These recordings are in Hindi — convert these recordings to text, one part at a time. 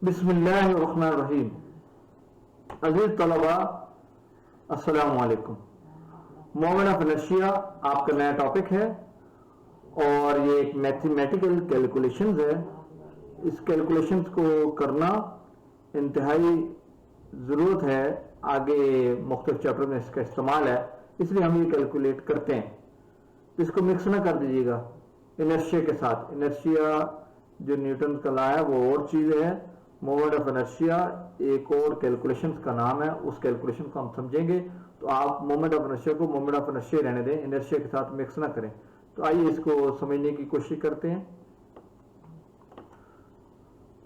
बिस्मिल्लाहिर्रहमानिर्रहीम। अजीज तलबा, अस्सलाम वालेकुम। मोमेंट ऑफ इनर्शिया आपका नया टॉपिक है और ये एक मैथमेटिकल कैलकुलेशंस है। इस कैलकुलेशंस को करना इंतहाई ज़रूरत है, आगे मुख्तलिफ चैप्टर में इसका इस्तेमाल है, इसलिए हम ये कैलकुलेट करते हैं। इसको मिक्स ना कर दीजिएगा इनर्शिया के साथ। इनर्शिया जो न्यूटन का लॉ है वो और चीज़ है, मोमेंट ऑफ इनर्शिया एक और कैलकुलेशंस का नाम है। उस कैलकुलेशन को हम समझेंगे, तो आप मोमेंट ऑफ इनर्शिया को मोमेंट ऑफ इनर्शिया रहने दें, इनर्शिया के साथ मिक्स ना करें। तो आइए इसको समझने की कोशिश करते हैं।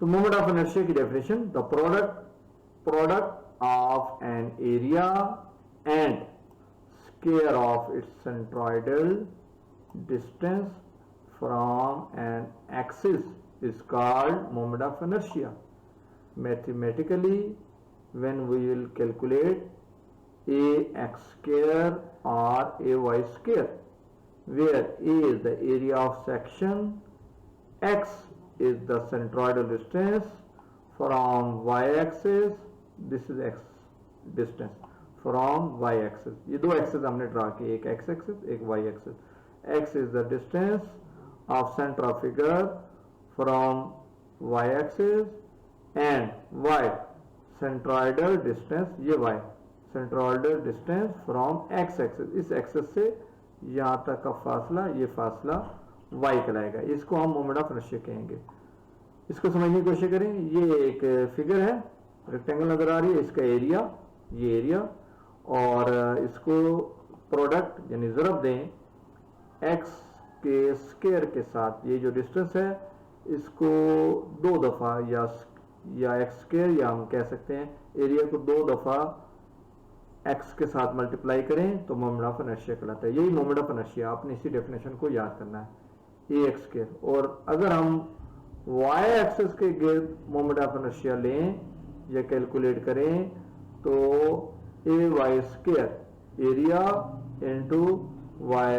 तो मोमेंट ऑफ इनर्शिया की definition, the product of an area and square of its centroidal distance from an axis is called moment of inertia. Mathematically, when we will calculate ax square or ay square, where a is the area of section, x is the centroidal distance from y-axis, this is x distance from y-axis. ये दो एक्सिस हमने ड्रा किए, एक x एक्सिस एक y axis. x is the distance of center of figure from y-axis and y centroidal distance, ये y centroidal distance from x-axis, इस एक्सिस से यहाँ तक का फासला, ये फासला y कहलाएगा। इसको हम मोमेंट ऑफ इनर्शिया कहेंगे। इसको समझने की कोशिश करें। ये एक फिगर है, रेक्टेंगल नजर आ रही है, इसका एरिया, ये एरिया, और इसको प्रोडक्ट यानी ज़रब दें x के स्क्वायर के साथ। ये जो डिस्टेंस है इसको दो दफा या एक्स स्क्वायर, या हम कह सकते हैं एरिया को दो दफा एक्स के साथ मल्टीप्लाई करें तो मोमेंट ऑफ इनर्शिया कहलाता है। यही मोमेंट ऑफ इनर्शिया, आपने इसी डेफिनेशन को याद करना है, ए एक्स स्क्वायर। और अगर हम वाई एक्सिस के गिर्द मोमेंट ऑफ इनर्शिया लें या कैलकुलेट करें तो A y square area into y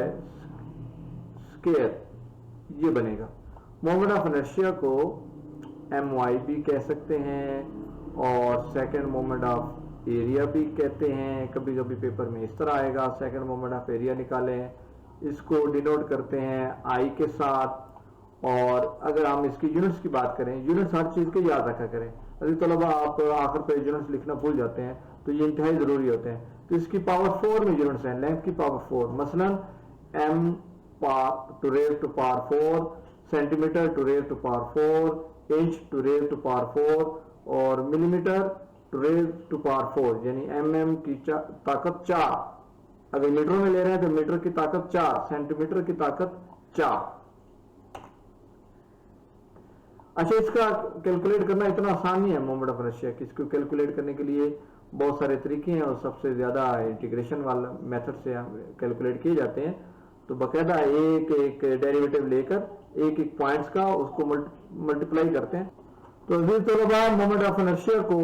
square ये बनेगा। मोमेंट ऑफ इनर्शिया को my भी कह सकते हैं और सेकंड मोमेंट ऑफ एरिया भी कहते हैं। कभी कभी पेपर में इस तरह आएगा, सेकंड मोमेंट ऑफ एरिया निकालें, इसको डिनोट करते हैं I के साथ। और अगर हम इसकी यूनिट्स की बात करें, यूनिट्स हर चीज के याद रखा करें। अभी तलबा आप आखिर पर यूनिट्स लिखना भूल जाते हैं, तो ये इंतहाई जरूरी होते हैं। तो इसकी पावर 4 में यूनिट्स हैं, लेंथ की पावर 4, मसलन m to raise to power 4, centimetre to raise to power 4, inch to raise to power 4 और millimetre to raise to power 4, यानी mm की ताकत 4। अगर मीटर में ले रहे हैं तो मीटर की ताकत 4, सेंटीमीटर की ताकत 4। अच्छा, इसका कैलकुलेट करना इतना आसान नहीं है मोमेंट ऑफ इनर्शिया की। इसको कैलकुलेट करने के लिए बहुत सारे तरीके हैं और सबसे ज्यादा इंटीग्रेशन वाला मेथड से कैलकुलेट किए जाते हैं। तो बाकायदा एक एक डेरिवेटिव लेकर एक एक पॉइंट्स का उसको मल्टीप्लाई करते हैं। तो अजीज तलबा, मोमेंट ऑफ इनर्शिया को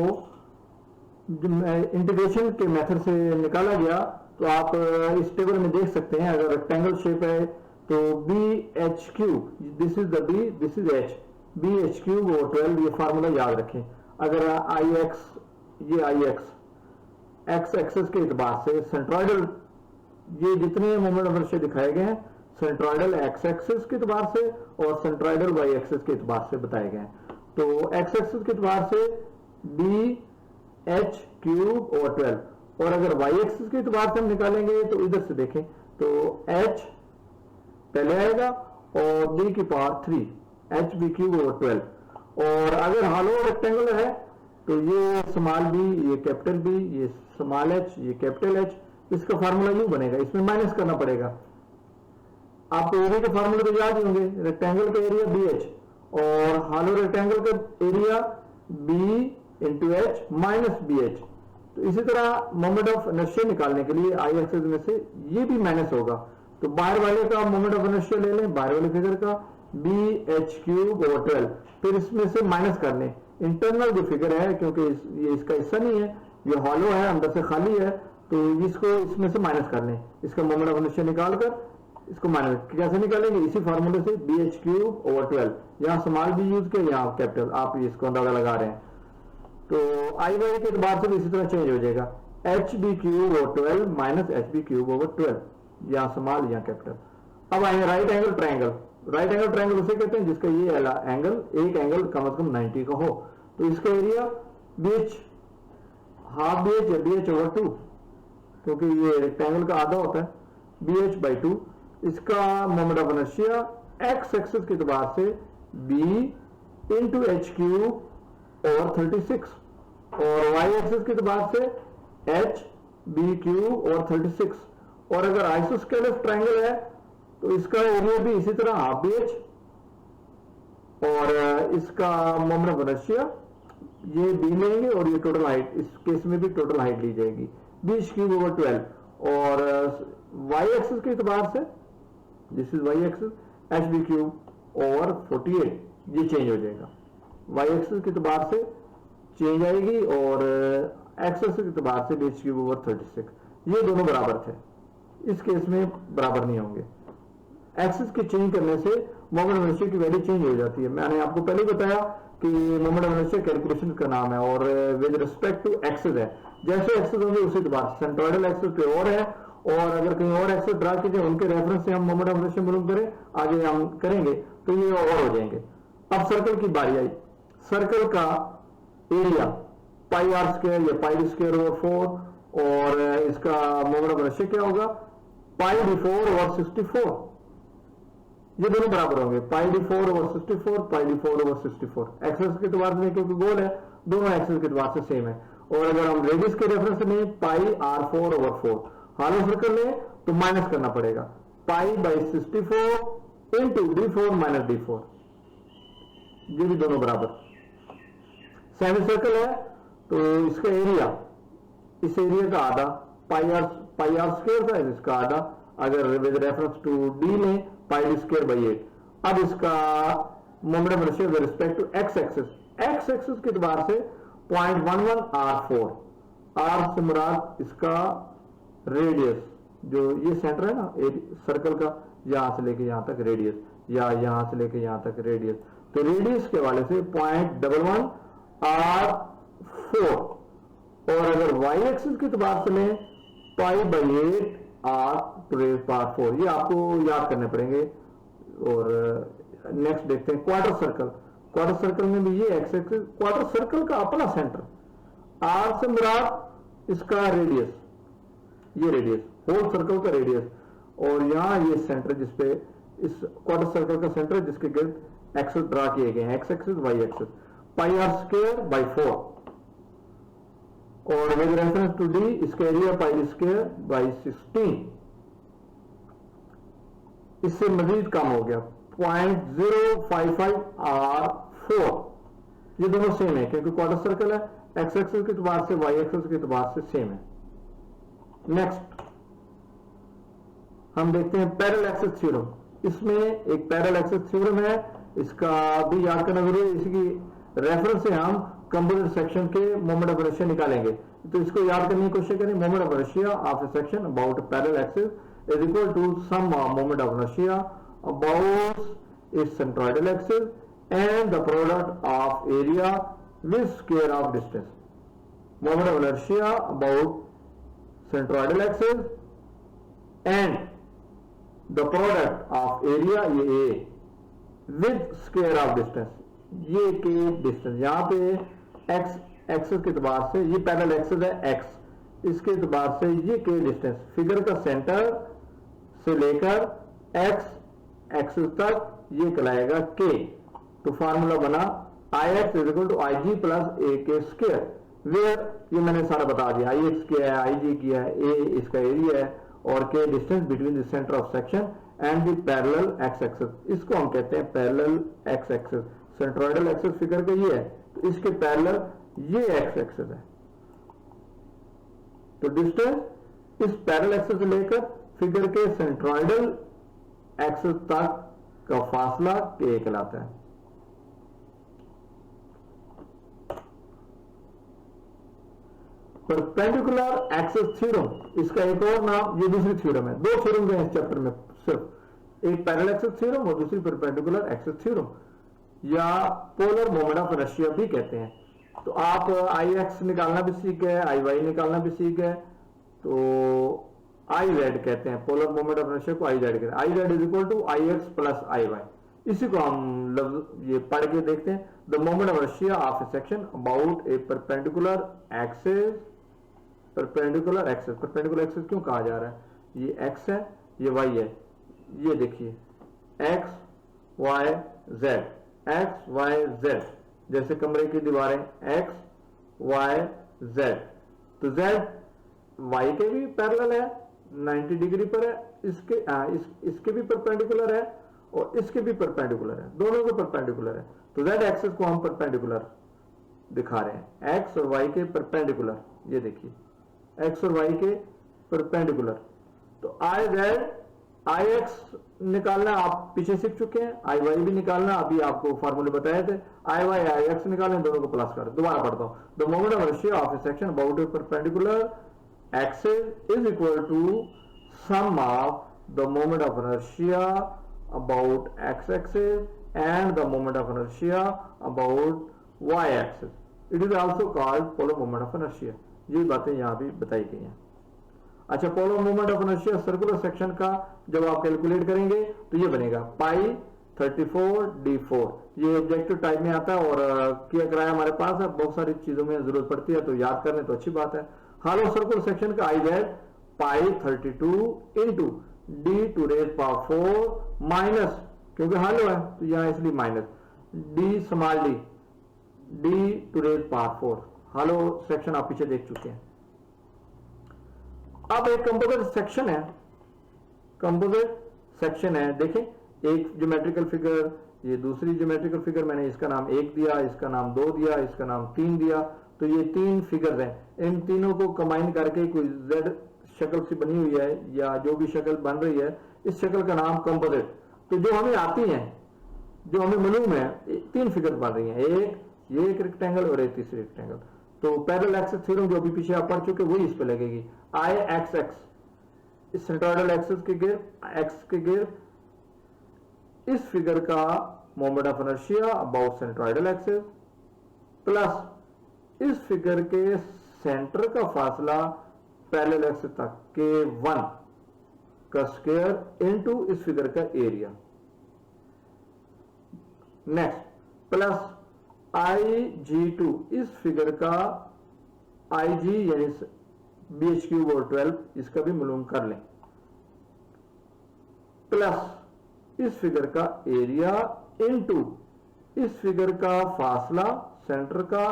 इंटीग्रेशन के मेथड से निकाला गया। तो आप इस टेबल में देख सकते हैं, अगर रेक्टेंगल शेप है तो B H cube, this is the B, this is H, B H cube और 12, ये फार्मूला याद रखें। अगर आई एक्स, ये आई एक्स एक्स एक्सेस के एतबार से सेंट्रोइडल, ये जितने मोमेंट ऑफ इनर्शिया दिखाए गए हैं सेंट्रोइडल एक्स एक्सिस के एतबार से और सेंट्रोइडल वाई एक्सिस के एतबार से बताए गए हैं। तो एक्स एक्सिस के एतबार से बी एच क्यूब और 12, और अगर वाई एक्सिस के एतबार से हम निकालेंगे तो इधर से देखें तो एच पहले आएगा और बी की पावर 3, एच बी क्यूब और 12। और अगर हालो रेक्टेंगुलर है तो ये स्मॉल बी, ये कैपिटल बी, ये स्मॉल एच, ये कैपिटल एच, इसका फार्मूला यूं बनेगा, इसमें माइनस करना पड़ेगा। आपको एरिया के फार्मूले तो याद ही होंगे, रेक्टेंगल का एरिया बी एच और हालो रेक्टेंगल का area B into H minus B H. तो इसी तरह मोमेंट ऑफ इनर्शिया निकालने के लिए आई एक्सिस में से ये भी माइनस होगा। तो बाहर वाले का मोमेंट ऑफ इनर्शिया ले लें, बाहर वाले फिगर का बी एच क्यूब और 12, फिर इसमें से माइनस कर लें। इंटरनल जो फिगर है, क्योंकि ये इसका हिस्सा नहीं है, ये हॉलो है, अंदर से खाली है, तो इसको इसमें से माइनस कर लें। इसका मोमेंट ऑफ इनर्शिया निकालकर इसको माइनस कैसे निकालेंगे, इसी फॉर्मूले से बी एच क्यूब ओवर 12, यहाँ स्मॉल बी यूज किया, यहाँ कैपिटल, आप इसको अंदाजा लगा रहे हैं। तो आई वाई के एतबार से भी इसी तरह चेंज हो जाएगा, H B cube over 12 minus H B cube over 12, यहाँ स्मॉल यहाँ कैपिटल। अब आएंगे right angle triangle. Right angle triangle उसे कहते हैं जिसका ये एंगल, एक एंगल कम से कम 90 का हो। तो इसका area B H half B H या बी एच ओवर 2, क्योंकि ये रेक्टेंगल का आधा होता है, बी एच बाई 2। इसका moment of inertia X axis के एतबार से B into H cube over 36, और वाई एक्सिस के एतबार से एच बी क्यूब ओवर 36। और अगर आइसोस्केलेस ट्रायंगल है तो इसका एरिया भी इसी तरह हाफ बी एच, और इसका मोमेंट ऑफ इनर्शिया ये बी लेंगे और ये टोटल हाइट, इस केस में भी टोटल हाइट ली जाएगी बी क्यूब ओवर 12। और वाई एक्सिस के एतबार से this is Y axis H B cube over 48, ये चेंज हो जाएगा, वाई एक्सिस के एतबार से चेंज आएगी और एक्स एक्सिस के एतबार से बी क्यूब ओवर 36। ये दोनों बराबर थे, इस केस में बराबर नहीं होंगे। एक्सिस के चेंज करने से मोमेंट ऑफ इनर्शिया की वैल्यू चेंज हो जाती है। मैंने आपको पहले बताया कि मोमेंट ऑफ इनर्शिया कैलकुलेशन का नाम है और विद रिस्पेक्ट टू एक्सिस है। जैसे एक्सिस होंगे उसी के बाद सेंट्रोइडल एक्सिस पे और है, और अगर कहीं और एक्सिस ड्रा कीजिए उनके रेफरेंस से हम मोमेंट ऑफ इनर्शिया मालूम करें, आगे हम करेंगे तो ये और हो जाएंगे। अब सर्कल की बारी आई। सर्कल का एरिया पाई आर स्क्वायर या पाई स्क्वायर ओवर 4, और इसका मोमेंट ऑफ इनर्शिया क्या होगा, पाई डी 4 ओवर 64। ये दोनों बराबर होंगे, पाई डी 4 ओवर 64, पाई डी 4 ओवर 64। एक्सेस के एतबार से क्योंकि गोल है, दोनों एक्सेस के एतबार से सेम है। और अगर हम रेडियस के रेफरेंस में पाई आर 4 ओवर 4 हालो सर्कल लें तो माइनस करना पड़ेगा, pi by 64 into D 4 minus D 4, ये भी दोनों बराबर। सेमी सर्कल है तो इसका एरिया, इस एरिया का आधा पाई आर स्क्वायर था, इसका आधा, अगर विद रेफरेंस टू डी में पाई डी स्क्वायर बाई 8। अब इसका moment of inertia with respect to X axis, X axis के एतबार से 0.11 R4, आर से मुराद इसका रेडियस, जो ये सेंटर है ना सर्कल का, यहां से लेके यहां तक रेडियस, या यहां से लेके यहां तक रेडियस, तो रेडियस के हवाले से 0.11 R4। और अगर वाई एक्सिस के एतबार से लें pi by 8 R to raise power 4, ये आपको याद करने पड़ेंगे। और नेक्स्ट देखते हैं क्वार्टर सर्कल। क्वार्टर सर्कल में भी ये एक्स एक्सिस, क्वार्टर सर्कल का अपना सेंटर, आर से मुराद इसका रेडियस, ये रेडियस होल सर्कल का रेडियस, और यहां ये सेंटर जिसपे इस क्वार्टर सर्कल का सेंटर जिसके गिर्द एक्सेस ड्रा किए गए हैं, X axis Y axis, pi R square by 4, और विद रेफरेंस टू डी इसका एरिया पाई स्क्वायर बाई 16। इससे मजीद कम हो गया 0.055 R4। ये दोनों सेम है क्योंकि क्वार्टर सर्कल है, एक्स एक्सिस के एतबार से वाई एक्सिस के एतबार से सेम है। नेक्स्ट हम देखते हैं पैरेलल एक्सिस थ्योरम। इसमें एक पैरेलल एक्सिस थ्योरम है, इसका भी याद करना जरूरी है, इसकी रेफरेंस से हम कंपोजिट सेक्शन के मोमेंट ऑफ इनर्शिया निकालेंगे। तो इसको याद करने की कोशिश करें, moment of inertia of a section about parallel axis is equal to sum of moment of inertia about its centroidal axis and the product of area with square of distance. Moment of inertia about centroidal axis and the product of area ये A with square of distance, ये के distance, यहाँ पे x एक्सिस के एतबार से ये पैरेलल एक्सिस है x, इसके एतबार से ये के डिस्टेंस, फिगर का सेंटर से लेकर x एक्सिस तक ये कहलाएगा k। तो फार्मूला बना ix is equal to IG plus A k square, where ये मैंने सारा बता दिया, ix क्या है, IG क्या है, a इसका एरिया है, और k distance between the centre of section and the parallel x axis. इसको हम कहते हैं parallel x axis. Centroidal axis figure का ये है, तो इसके पैरेलल ये x एक्सिस है। तो डिस्टेंस इस पैरेलल एक्सिस से लेकर फिगर के सेंट्रोइडल एक्सिस तक का फासला k कहलाता है। परपेंडिकुलर एक्सिस थ्योरम, इसका एक और नाम, ये दूसरी थ्योरम है, दो थ्योरम है इस चैप्टर में, सिर्फ एक पैरेलल एक्सिस थ्योरम और दूसरी परपेंडिकुलर एक्सिस थ्योरम, या पोलर मोमेंट ऑफ इनर्शिया भी कहते हैं। तो आप आई एक्स निकालना भी सीख गए, आई वाई निकालना भी सीख गए, तो आई जेड कहते हैं, पोलर मोमेंट ऑफ इनर्शिया को आई जेड कहते हैं। I Z is equal to I X plus I Y. इसी को हम लफ्ज ये पढ़ के देखते हैं। The moment of inertia of a section about a perpendicular axis, perpendicular axis, perpendicular axis क्यों कहा जा रहा है, ये एक्स है ये वाई है, ये देखिए X Y Z, X Y Z, जैसे कमरे की दीवारें एक्स वाई जेड, तो जेड वाई के भी पैरेलल है, 90 डिग्री पर है, इसके भी परपेंडिकुलर है और इसके भी परपेंडिकुलर है, दोनों के परपेंडिकुलर है। तो जेड एक्सिस को हम परपेंडिकुलर दिखा रहे हैं, एक्स और वाई के परपेंडिकुलर, ये देखिए एक्स और वाई के परपेंडिकुलर। तो आई जेड आई एक्स निकालना आप पीछे सीख चुके हैं, आई वाई भी निकालना अभी आपको फार्मूले बताए थे, आई वाई आई एक्स निकालने, दोनों को प्लस कर। दोबारा पढ़ता हूं, the moment of inertia of a section about a perpendicular axis is equal to sum of the moment of inertia about x-axis and the moment of inertia about y-axis. It is also called polar moment of inertia. ये बातें यहाँ भी बताई गई हैं। अच्छा, polar moment of inertia circular section का जब आप कैलकुलेट करेंगे तो ये बनेगा पाई 34d4। ये ऑब्जेक्टिव टाइप में आता है और किया कराया हमारे पास है, बहुत सारी चीजों में जरूरत पड़ती है, तो याद कर लें तो अच्छी बात है। हालो सर्कुलर सेक्शन का I Z pi 32 into D to raise power 4 minus, क्योंकि हालो है तो यहां इसलिए minus D small D to raise power 4। Hollow section आप पीछे देख चुके हैं। अब एक कंपोजिट सेक्शन है, कंपोजिट सेक्शन है, देखें एक ज्योमेट्रिकल फिगर, ये दूसरी ज्योमेट्रिकल फिगर, मैंने इसका नाम 1 दिया, इसका नाम 2 दिया, इसका नाम 3 दिया, तो ये 3 फिगर्स हैं। इन तीनों को कंबाइन करके कोई जेड शक्ल से बनी हुई है या जो भी शक्ल बन रही है, इस शक्ल का नाम कंपोजिट। तो जो हमें आती है, जो हमें मालूम है, 3 फिगर बन रही हैं, ये एक रेक्टेंगल और एक तीसरी रेक्टेंगल। तो पैरेलल एक्सिस थ्योरम जो अभी पीछे आप पढ़ चुके वही इस पे लगेगी। आई एक्स एक्स, इस सेंट्रोइडल एक्सिस के गिर्द, एक्स के गिर्द इस फिगर का moment of inertia about centroidal axis plus इस फिगर के सेंटर का फासला पैरेलल एक्सिस तक K1 का स्क्वायर इनटू इस फिगर का एरिया। नेक्स्ट प्लस IG2, इस फिगर का IG यानी BH³ और 12, इसका भी मालूम कर लें, प्लस इस फिगर का एरिया इनटू इस फिगर का फासला सेंटर का,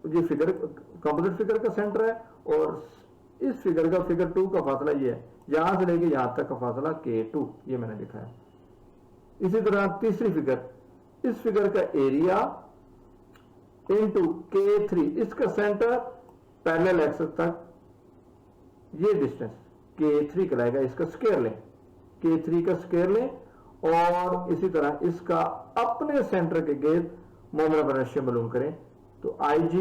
ये फिगर कंपोजिट फिगर का सेंटर है और इस फिगर का फिगर 2 का फासला ये है, यहां से लेके यहां तक का फासला K2, ये मैंने लिखा है। इसी तरह तीसरी फिगर, इस फिगर का एरिया इनटू K3, इसका सेंटर पैरेलल एक्सिस तक, ये डिस्टेंस K3 कहलाएगा, इसका स्क्वायर लें, K3 का स्क्वायर लें और इसी तरह इसका अपने सेंटर के गिर्द मोमेंट ऑफ इनर्शिया मालूम करें। तो IG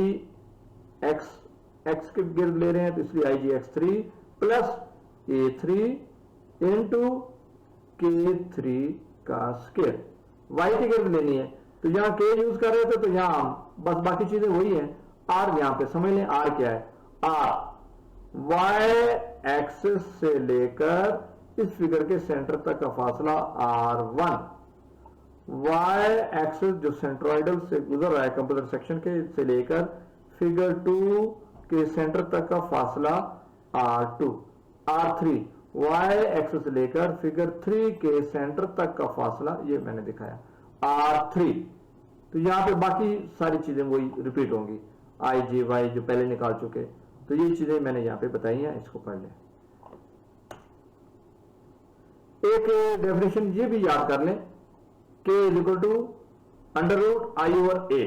x के गिर्द ले रहे हैं तो इसलिए IG x3 plus A3 into K3 का स्क्वायर। y की गिर्द लेनी है तो यहां K यूज कर रहे थे तो यहां बस बाकी चीजें वही हैं। R यहां पे समझ लें, R क्या है, R y एक्सिस से लेकर इस फिगर के सेंटर तक का फासला R1, y एक्सिस जो सेंट्रोइडल से गुजर रहा है कंपोजिट सेक्शन के से लेकर फिगर 2 के सेंटर तक का फासला R2, R3 y एक्सिस से लेकर फिगर 3 के सेंटर तक का फासला, ये मैंने दिखाया R3। तो यहां पे बाकी सारी चीजें वही रिपीट होंगी, IG y जो पहले निकाल चुके, तो ये चीजें मैंने यहां पे बताई हैं, इसको पढ़ लें। एक डेफिनेशन ये भी याद कर लें, K is equal to under root I over A,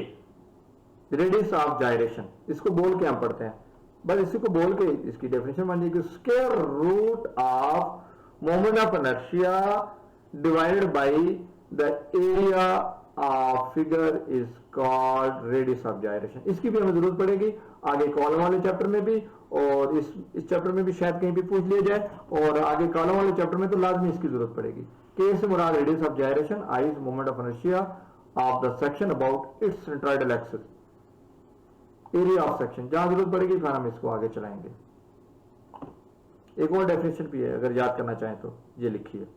radius of gyration, इसको बोल के हम पढ़ते हैं, बस इसी को बोल के इसकी डेफिनेशन बन जाएगी, square root of moment of inertia divided by the area figure is called radius of gyration. इसकी भी हमें जरूरत पड़ेगी आगे कॉलम वाले चैप्टर में भी, और इस चैप्टर में भी शायद कहीं भी पूछ लिया जाए, और आगे कॉलम वाले चैप्टर में तो लाजमी इसकी जरूरत पड़ेगी। के से मुराद radius of gyration, I is moment of inertia of the section about its centroidal axis, area of section. जहां जरूरत पड़ेगी फिर हम इसको आगे चलाएंगे। एक और डेफिनेशन भी है अगर याद करना चाहें तो, ये लिखिए।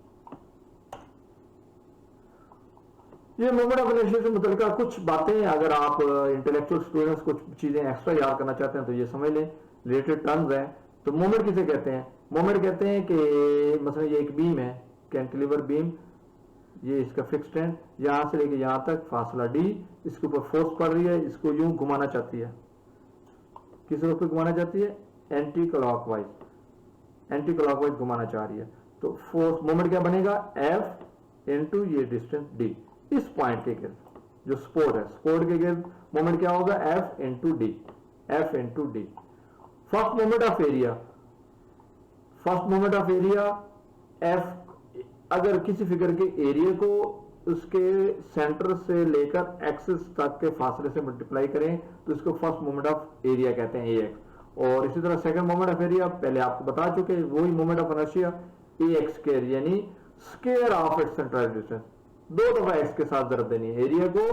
ये मोमेंट ऑफ इनर्शिया से मुतल्लिका कुछ बातें अगर आप इंटेलेक्चुअल स्टूडेंट्स कुछ चीजें एक्स्ट्रा याद करना चाहते हैं तो ये समझ लें, रिलेटेड टर्म्स हैं। तो मोमेंट किसे कहते हैं? मोमेंट कहते हैं कि मसलन ये एक बीम है, कैंटिलीवर बीम, ये इसका फिक्स्ड एंड, यहां से लेके यहां तक फासला डी, इसके ऊपर फोर्स पड़ रही है, इसको यूं घुमाना चाहती है। किस रूप में घुमाना चाहती है? एंटी क्लॉकवाइज, एंटी क्लॉकवाइज घुमाना चाह रही है। तो फोर्स मोमेंट क्या बनेगा? एफ इनटू ये डिस्टेंस डी। इस पॉइंट के गिर्द जो स्पोर्ट है, स्पोर्ट के गिर्द मोमेंट क्या होगा? F into D, F into D. First moment of area, first moment of area F, अगर किसी फिगर के एरिया को उसके सेंटर से लेकर एक्सिस तक के फासले से मल्टीप्लाई करें तो इसको फर्स्ट मोमेंट ऑफ एरिया कहते हैं, ए एक्स। और इसी तरह सेकंड मोमेंट ऑफ एरिया पहले आपको बता चुके, वही moment of inertia A x square, यानी square of its centroidal distance. दो दफा एक्स के साथ जरब देनी है, एरिया को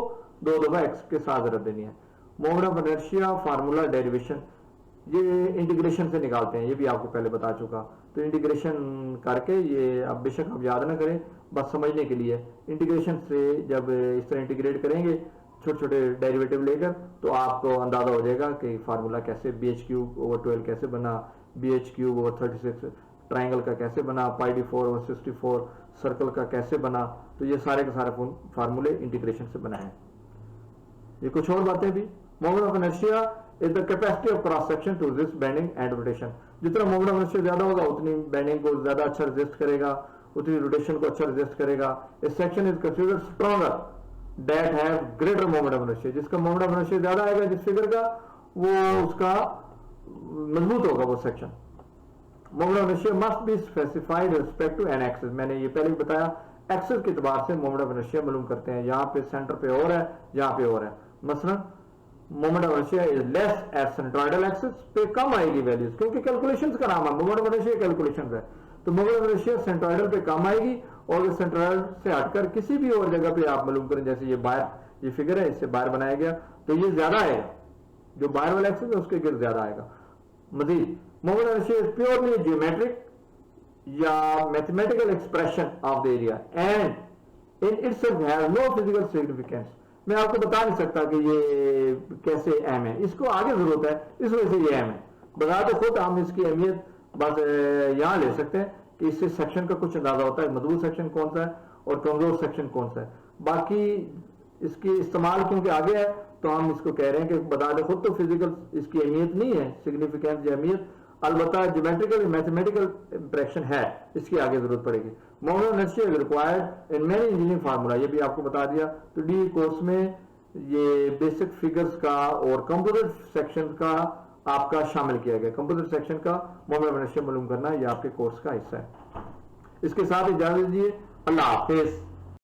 दो दफा एक्स के साथ जरब देनी है। Moment of inertia formula derivation, ये इंटीग्रेशन से निकालते हैं, ये भी आपको पहले बता चुका। तो इंटीग्रेशन करके, ये अब बेशक आप याद ना करें, बस समझने के लिए, इंटीग्रेशन से जब इस तरह इंटीग्रेट करेंगे छोटे छोटे डेरिवेटिव लेकर, तो आपको अंदाजा हो जाएगा कि फार्मूला कैसे, बी एच क्यूब ओवर 12 कैसे बना, B H cube over 36 triangle का कैसे बना, पाई डी 4 ओवर 64 सर्कल का कैसे बना। तो ये सारे के सारे फार्मूले इंटीग्रेशन से बना है। ये कुछ और बातें भी। Moment of inertia is the capacity of cross section two resist bending and rotation. जितना मोमेंट ऑफ इनर्शिया ज्यादा होगा उतनी बेंडिंग को ज्यादा अच्छा रेजिस्ट करेगा, उतनी रोटेशन को अच्छा रेजिस्ट करेगा। A section is considered stronger that have greater moment of inertia. जिसका मोमेंट ऑफ इनर्शिया ज्यादा आएगा जिस फिगर का, वो उसका मजबूत होगा वो section. Moment of inertia must be specified respect to an axis. मैंने ये पहले भी बताया, एक्सिस के एतबार से मोमेंट ऑफ इनर्शिया मालूम करते हैं। यहाँ पे सेंटर पे और है, यहाँ पे और है। मसलन moment of inertia is less at centroidal axis, पे कम आएगी वैल्यूज, क्योंकि कैलकुलेशंस का नाम है, मोमेंट ऑफ इनर्शिया कैलकुलेशंस है। तो मोमेंट ऑफ इनर्शिया सेंट्रोइडल पे कम आएगी, और सेंट्रोइडल से हटकर किसी भी और जगह पे आप मालूम करें, जैसे ये बाहर, ये फिगर है, इससे बाहर बनाया गया, तो ये ज्यादा आएगा, जो बाहर वाला एक्सिस है उसके गिर्द ज्यादा आएगा। मजीद moment of inertia is purely geometric या mathematical expression of the area and in itself has no physical significance. मैं आपको बता नहीं सकता कि ये कैसे अहम है, इसको आगे जरूरत है, इस वजह से ये अहम है। बता तो खुद हम इसकी अहमियत बस यहां ले सकते हैं कि इससे सेक्शन का कुछ अंदाजा होता है, मजबूत सेक्शन कौन सा है और कमजोर सेक्शन कौन सा है। बाकी इसकी इस्तेमाल क्योंकि आगे है तो हम इसको कह रहे हैं कि बता दे खुद तो फिजिकल इसकी अहमियत नहीं है, सिग्निफिकेंस या अहमियत, अलबत्ता ज्योमेट्रिकल मैथमेटिकल इंप्रेशन है, इसकी आगे जरूरत पड़ेगी। Moment of inertia is required in many engineering formula, ये भी आपको बता दिया। तो डी कोर्स में ये बेसिक फिगर्स का और कंपोजिट सेक्शन का आपका शामिल किया गया। कंपोजिट सेक्शन का मोमेंट ऑफ इनर्शिया मालूम करना ये आपके कोर्स का हिस्सा है। इसके साथ इजाजत दीजिए, अल्लाह हाफिज।